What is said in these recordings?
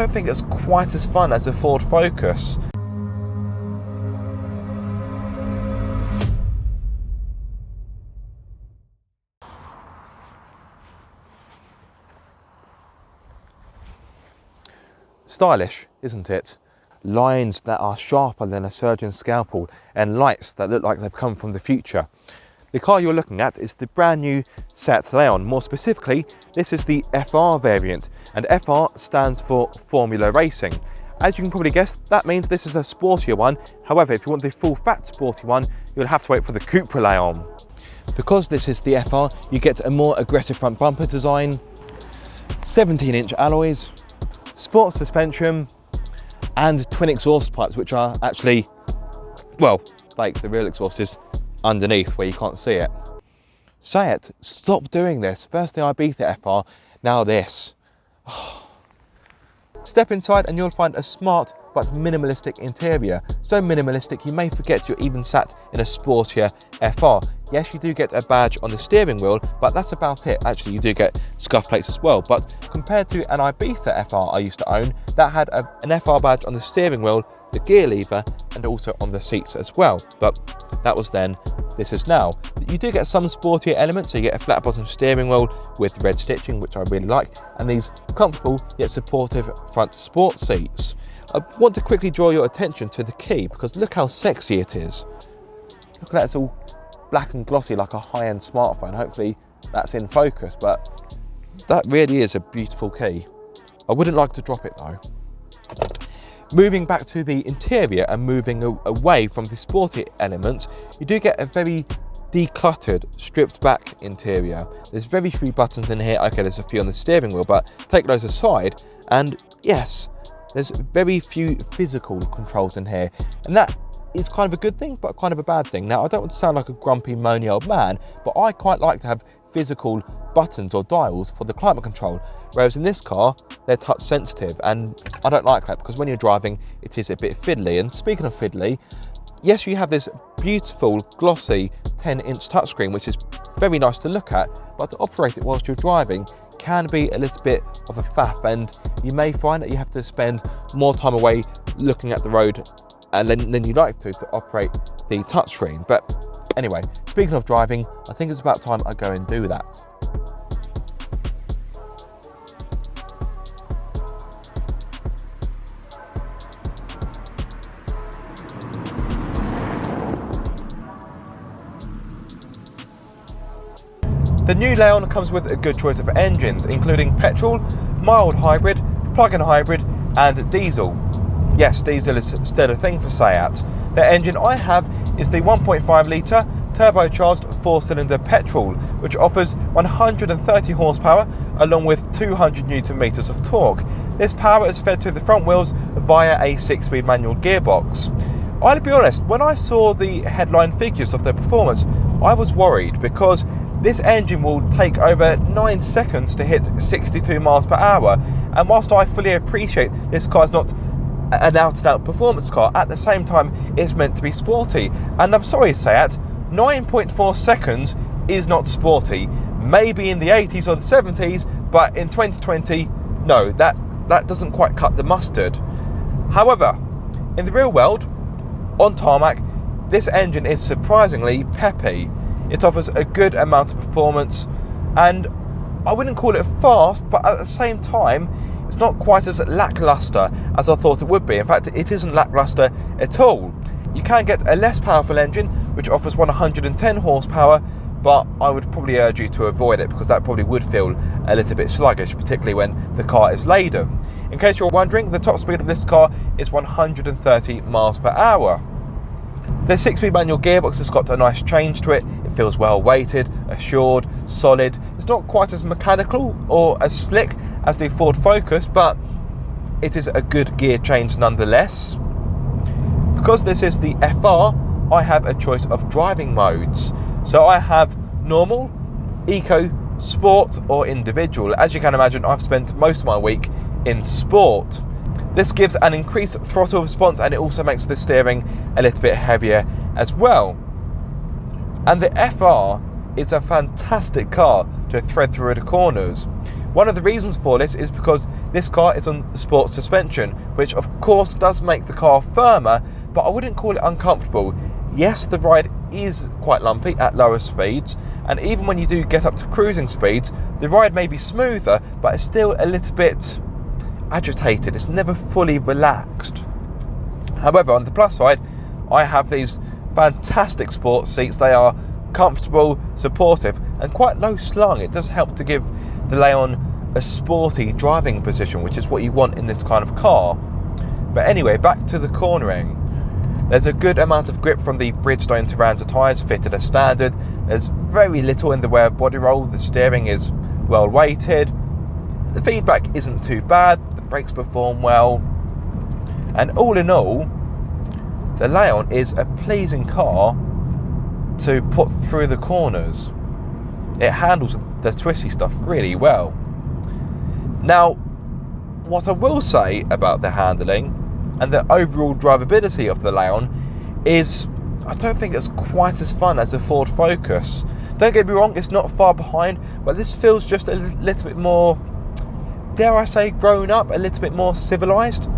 don't think it's quite as fun as a Ford Focus. Stylish, isn't it? Lines that are sharper than a surgeon's scalpel and lights that look like they've come from the future. The car you're looking at is the brand new Seat Leon. More specifically, this is the FR variant, and FR stands for Formula Racing. As you can probably guess, that means this is a sportier one. However, if you want the full fat sporty one, you'll have to wait for the Cupra Leon. Because this is the FR, you get a more aggressive front bumper design, 17-inch alloys, sport suspension, and twin exhaust pipes, which are actually, well, like the real exhaust is underneath where you can't see it. Seat, stop doing this. First the Ibiza FR, now this. Step inside and you'll find a smart but minimalistic interior. So minimalistic you may forget you're even sat in a sportier FR. Yes, you do get a badge on the steering wheel, but that's about it. Actually, you do get scuff plates as well. But compared to an Ibiza FR I used to own, that had an FR badge on the steering wheel, the gear lever, and also on the seats as well. But that was then, this is now. You do get some sportier elements, so you get a flat bottom steering wheel with red stitching, which I really like, and these comfortable yet supportive front sport seats. I want to quickly draw your attention to the key, because look how sexy it is. Look at that, it's all black and glossy like a high-end smartphone. Hopefully that's in focus, but that really is a beautiful key. I wouldn't like to drop it though. Moving back to the interior and moving away from the sporty elements, you do get a very decluttered, stripped back interior. There's very few buttons in here. Okay, there's a few on the steering wheel, but take those aside, and yes, there's very few physical controls in here. And that is kind of a good thing, but kind of a bad thing. Now, I don't want to sound like a grumpy, moany old man, but I quite like to have physical buttons or dials for the climate control, whereas in this car they're touch sensitive, and I don't like that because when you're driving it is a bit fiddly. And speaking of fiddly, yes, you have this beautiful glossy 10-inch touchscreen, which is very nice to look at, but to operate it whilst you're driving can be a little bit of a faff, and you may find that you have to spend more time away looking at the road than you like to operate the touchscreen. But anyway, speaking of driving, I think it's about time I go and do that. The new Leon comes with a good choice of engines, including petrol, mild hybrid, plug-in hybrid, and diesel. Yes, diesel is still a thing for Seat. The engine I have is the 1.5 litre turbocharged 4-cylinder petrol, which offers 130 horsepower along with 200 Newton meters of torque. This power is fed to the front wheels via a 6-speed manual gearbox. I'll be honest, when I saw the headline figures of the performance, I was worried because this engine will take over 9 seconds to hit 62 miles per hour. And whilst I fully appreciate this car is not an out-and-out performance car, at the same time it's meant to be sporty. And I'm sorry, Seat, 9.4 seconds is not sporty. Maybe in the 80s or the 70s, but in 2020, no, that doesn't quite cut the mustard. However, in the real world, on tarmac, this engine is surprisingly peppy. It offers a good amount of performance, and I wouldn't call it fast, but at the same time, it's not quite as lackluster as I thought it would be. In fact, it isn't lackluster at all. You can get a less powerful engine, which offers 110 horsepower, but I would probably urge you to avoid it because that probably would feel a little bit sluggish, particularly when the car is laden. In case you're wondering, the top speed of this car is 130 miles per hour. The 6-speed manual gearbox has got a nice change to it. It feels well weighted, assured, solid. It's not quite as mechanical or as slick as the Ford Focus, but it is a good gear change nonetheless. Because this is the FR, I have a choice of driving modes. So I have normal, eco, sport, or individual. As you can imagine, I've spent most of my week in sport. This gives an increased throttle response, and it also makes the steering a little bit heavier as well. And the FR is a fantastic car to thread through the corners. One of the reasons for this is because this car is on sport suspension, which of course does make the car firmer, but I wouldn't call it uncomfortable. Yes, the ride is quite lumpy at lower speeds, and even when you do get up to cruising speeds, the ride may be smoother, but it's still a little bit agitated. It's never fully relaxed. However, on the plus side, I have these fantastic sports seats. They are comfortable, supportive, and quite low slung. It does help to give the Leon a sporty driving position, which is what you want in this kind of car. But anyway, back to the cornering. There's a good amount of grip from the Bridgestone Taranza tyres fitted as standard. There's very little in the way of body roll. The steering is well weighted. The feedback isn't too bad. The brakes perform well. And all in all, the Leon is a pleasing car to put through the corners. It handles the twisty stuff really well. Now, what I will say about the handling and the overall drivability of the Leon is I don't think it's quite as fun as the Ford Focus. Don't get me wrong, it's not far behind, but this feels just a little bit more, dare I say, grown up, a little bit more civilised.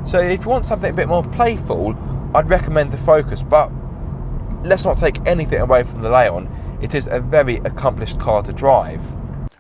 So if you want something a bit more playful, I'd recommend the Focus, but let's not take anything away from the Leon. It is a very accomplished car to drive.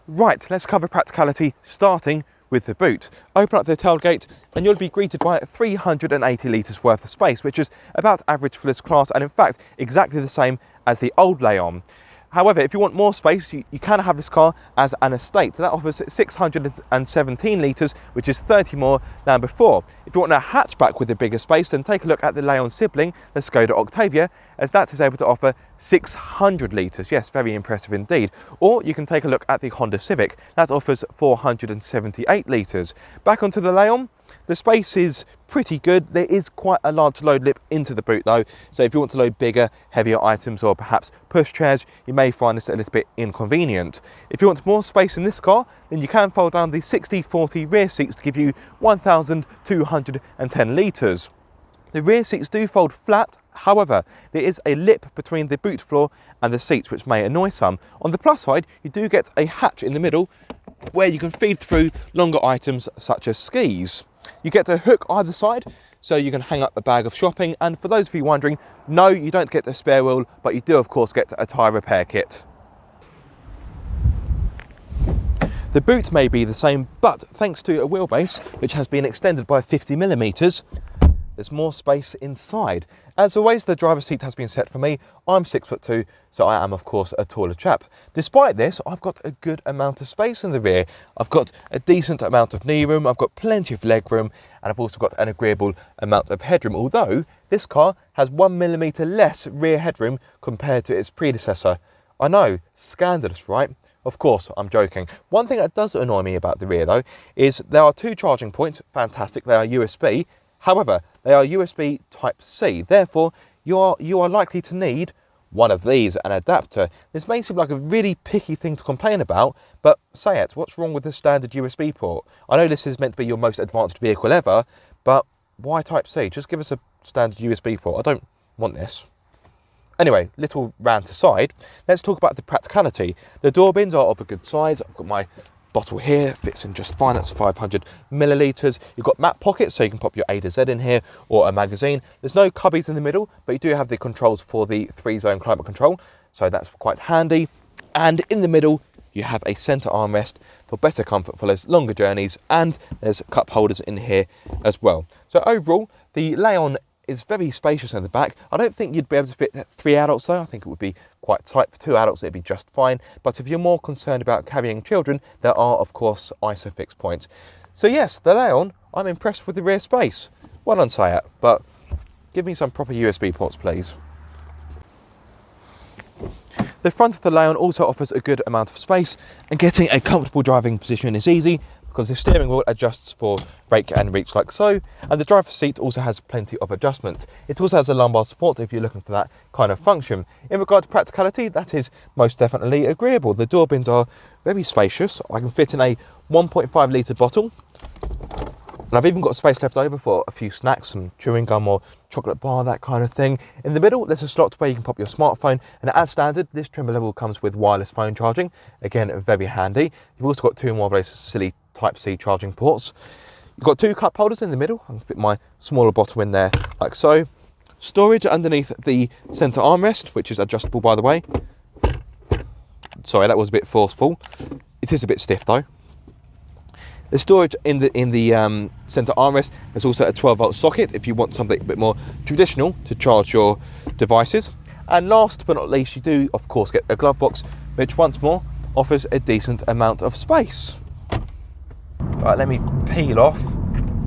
Right, let's cover practicality, starting with the boot. Open up the tailgate and you'll be greeted by 380 litres worth of space, which is about average for this class, and in fact exactly the same as the old Leon. However, if you want more space, you can have this car as an estate. That offers 617 litres, which is 30 more than before. If you want a hatchback with a bigger space, then take a look at the Leon sibling, the Skoda Octavia, as that is able to offer 600 litres. Yes, very impressive indeed. Or you can take a look at the Honda Civic. That offers 478 litres. Back onto the Leon. The space is pretty good. There is quite a large load lip into the boot though, so if you want to load bigger, heavier items or perhaps push chairs, you may find this a little bit inconvenient. If you want more space in this car, then you can fold down the 60/40 rear seats to give you 1,210 litres. The rear seats do fold flat, however, there is a lip between the boot floor and the seats, which may annoy some. On the plus side, you do get a hatch in the middle where you can feed through longer items such as skis. You get to hook either side, so you can hang up a bag of shopping, and for those of you wondering, no, you don't get a spare wheel, but you do of course get a tyre repair kit. The boot may be the same, but thanks to a wheelbase which has been extended by 50mm, there's more space inside. As always, the driver's seat has been set for me. I'm 6'2", so I am of course a taller chap. Despite this, I've got a good amount of space in the rear. I've got a decent amount of knee room, I've got plenty of leg room, and I've also got an agreeable amount of headroom, although this car has 1mm less rear headroom compared to its predecessor. I know, scandalous, right? Of course, I'm joking. One thing that does annoy me about the rear though, is there are 2 charging points, fantastic, they are USB. However, they are USB Type-C, therefore you are likely to need one of these, an adapter. This may seem like a really picky thing to complain about, but say it, what's wrong with the standard USB port? I know this is meant to be your most advanced vehicle ever, but why Type-C? Just give us a standard USB port. I don't want this. Anyway, little rant aside, let's talk about the practicality. The door bins are of a good size. I've got my bottle here, fits in just fine, that's 500ml. You've got map pockets, so you can pop your A to Z in here, or a magazine. There's no cubbies in the middle, but you do have the controls for the 3-zone climate control, so that's quite handy. And in the middle, you have a centre armrest for better comfort for those longer journeys, and there's cup holders in here as well. So overall, the Leon is very spacious in the back. I don't think you'd be able to fit 3 adults though. I think it would be quite tight. For 2 adults, it'd be just fine. But if you're more concerned about carrying children, there are, of course, ISOFIX points. So yes, the Leon, I'm impressed with the rear space. Well done, Sayat, but give me some proper USB ports, please. The front of the Leon also offers a good amount of space, and getting a comfortable driving position is easy, because the steering wheel adjusts for brake and reach like so, and the driver's seat also has plenty of adjustment. It also has a lumbar support if you're looking for that kind of function. In regard to practicality, that is most definitely agreeable. The door bins are very spacious. I can fit in a 1.5 litre bottle, And I've even got space left over for a few snacks, some chewing gum or chocolate bar, that kind of thing. In the middle, there's a slot where you can pop your smartphone, and as standard, this trim level comes with wireless phone charging. Again, very handy. You've also got 2 more of those silly Type-C charging ports. You've got 2 cup holders in the middle. I can fit my smaller bottle in there, like so. Storage underneath the centre armrest, which is adjustable, by the way. Sorry, that was a bit forceful. It is a bit stiff, though. The storage in the centre armrest. There's also a 12-volt socket if you want something a bit more traditional to charge your devices. And last but not least, you do of course get a glove box, which once more offers a decent amount of space. Right, let me peel off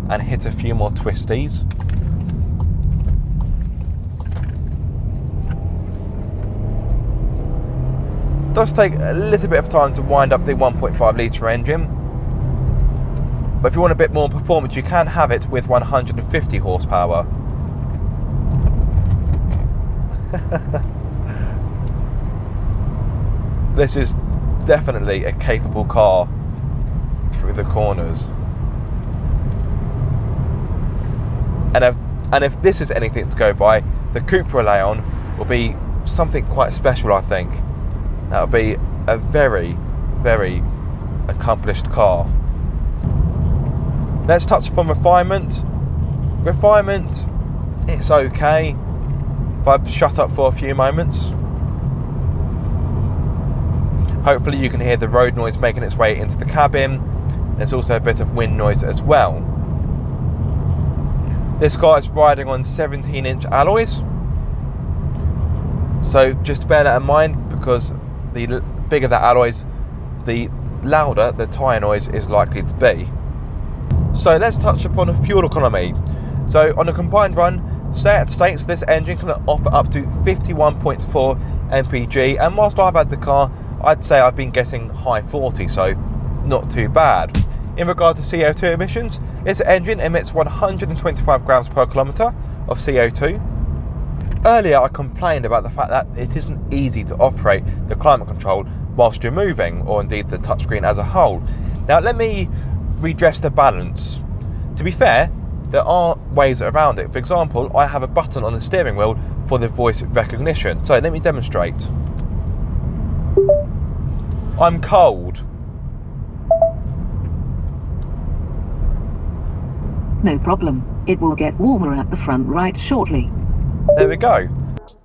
and hit a few more twisties. It does take a little bit of time to wind up the 1.5 litre engine. But if you want a bit more performance, you can have it with 150 horsepower. This is definitely a capable car through the corners. And if this is anything to go by, the Cupra Leon will be something quite special, I think. That'll be a very, very accomplished car. Let's touch upon Refinement. Refinement, it's okay. If I shut up for a few moments. Hopefully you can hear the road noise making its way into the cabin. There's also a bit of wind noise as well. This car is riding on 17-inch alloys. So just bear that in mind, because the bigger the alloys, the louder the tyre noise is likely to be. So let's touch upon fuel economy. So on a combined run, SEAT states this engine can offer up to 51.4 mpg, and whilst I've had the car, I'd say I've been getting high 40, so not too bad. In regard to CO2 emissions, this engine emits 125 grams per kilometre of CO2. Earlier I complained about the fact that it isn't easy to operate the climate control whilst you're moving, or indeed the touchscreen as a whole. Now let me redress the balance. To be fair, there are ways around it. For example, I have a button on the steering wheel for the voice recognition. So let me demonstrate. I'm cold. No problem. It will get warmer at the front right shortly. There we go.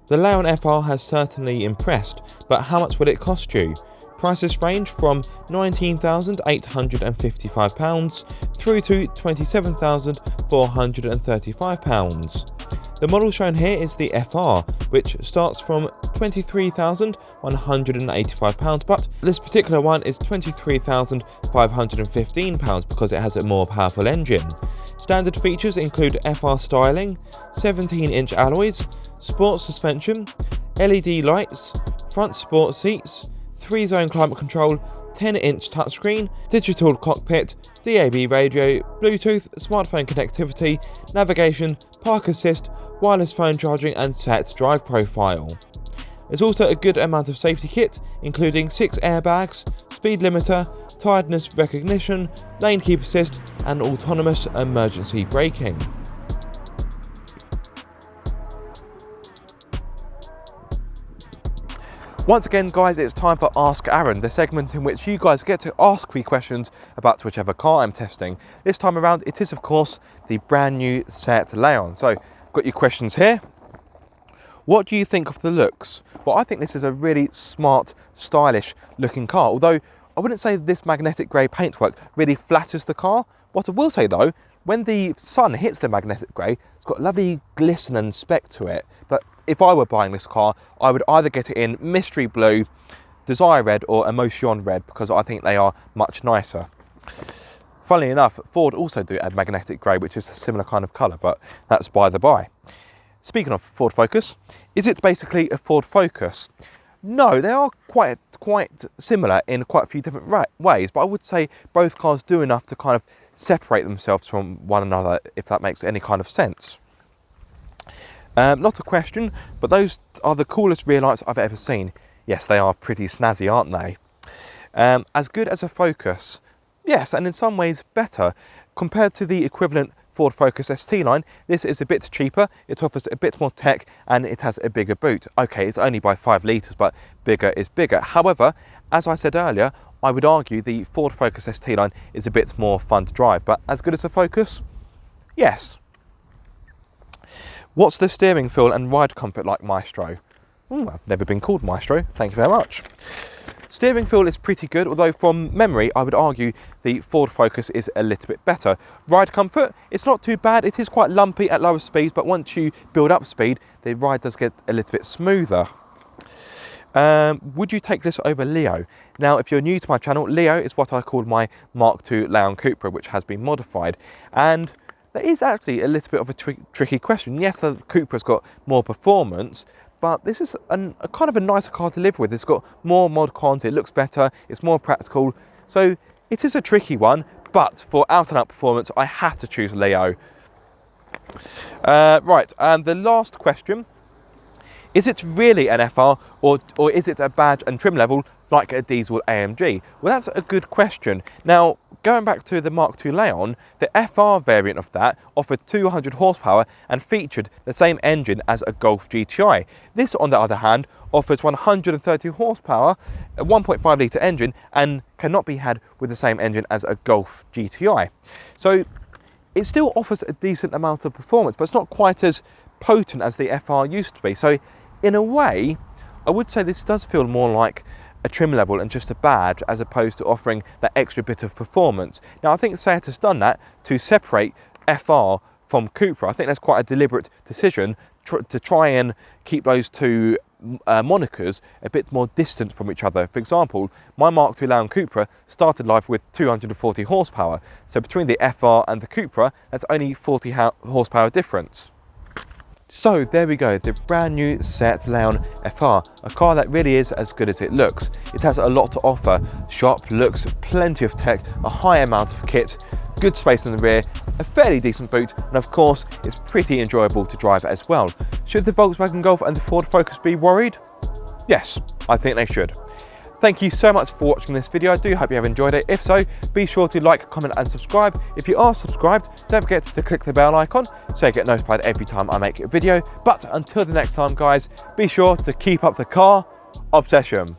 The Leon FR has certainly impressed, but how much would it cost you? Prices range from £19,855 through to £27,435. The model shown here is the FR, which starts from £23,185, but this particular one is £23,515 because it has a more powerful engine. Standard features include FR styling, 17-inch alloys, sport suspension, LED lights, front sport seats, 3-zone climate control, 10-inch touchscreen, digital cockpit, DAB radio, Bluetooth, smartphone connectivity, navigation, park assist, wireless phone charging and set drive profile. There's also a good amount of safety kit, including 6 airbags, speed limiter, tiredness recognition, lane keep assist and autonomous emergency braking. Once again guys, it's time for Ask Aaron, the segment in which you guys get to ask me questions about whichever car I'm testing. This time around it is of course the brand new SEAT Leon. So got your questions here. What do you think of the looks? Well, I think this is a really smart, stylish looking car, although I wouldn't say this magnetic grey paintwork really flatters the car. What I will say though, when the sun hits the magnetic grey, it's got a lovely glisten and speck to it. But if I were buying this car, I would either get it in mystery blue, desire red or emotion red, because I think they are much nicer. Funnily enough, Ford also do add magnetic grey, which is a similar kind of colour, but that's by the by. Speaking of Ford Focus, is it basically a Ford Focus? No, they are quite similar in quite a few different ways, but I would say both cars do enough to kind of separate themselves from one another, if that makes any kind of sense. Not a question, but those are the coolest rear lights I've ever seen. Yes, they are pretty snazzy, aren't they? As good as a Focus, yes, and in some ways better. compared to the equivalent Ford Focus ST line, this is a bit cheaper, it offers a bit more tech, and it has a bigger boot. Okay, it's only by 5 litres, but bigger is bigger. However, as I said earlier, I would argue the Ford Focus ST line is a bit more fun to drive, but as good as a Focus? Yes. What's the steering feel and ride comfort like, Maestro? I've never been called Maestro, thank you very much. Steering feel is pretty good, although from memory I would argue the Ford Focus is a little bit better. Ride comfort, it's not too bad, it is quite lumpy at lower speeds, but once you build up speed, the ride does get a little bit smoother. Would you take this over Leo? Now, if you're new to my channel, Leo is what I call my Mark II Leon Cupra, which has been modified. And that is actually a little bit of a tricky question. Yes, the Cupra's got more performance, but this is a kind of a nicer car to live with. It's got more mod cons, it looks better, it's more practical. So it is a tricky one, but for out and out performance, I have to choose Leo. Right, and the last question. Is it really an FR or is it a badge and trim level like a diesel AMG? Well, that's a good question. Now, going back to the Mark II Leon, the FR variant of that offered 200 horsepower and featured the same engine as a Golf GTI. This, on the other hand, offers 130 horsepower, a 1.5 litre engine, and cannot be had with the same engine as a Golf GTI. So it still offers a decent amount of performance, but it's not quite as potent as the FR used to be. So in a way, I would say this does feel more like a trim level and just a badge, as opposed to offering that extra bit of performance. Now, I think Seat has done that to separate FR from Cupra. I think that's quite a deliberate decision to try and keep those two monikers a bit more distant from each other. For example, my Mark II Leon Cupra started life with 240 horsepower. So between the FR and the Cupra, that's only 40 horsepower difference. So there we go, the brand new Seat Leon FR, a car that really is as good as it looks. It has a lot to offer: sharp looks, plenty of tech, a high amount of kit, good space in the rear, a fairly decent boot, and of course it's pretty enjoyable to drive as well. Should the Volkswagen Golf and the Ford Focus be worried? Yes, I think they should. Thank you so much for watching this video. I do hope you have enjoyed it. If so, be sure to like, comment and subscribe. If you are subscribed, don't forget to click the bell icon so you get notified every time I make a video. But until the next time, guys, be sure to keep up the car obsession.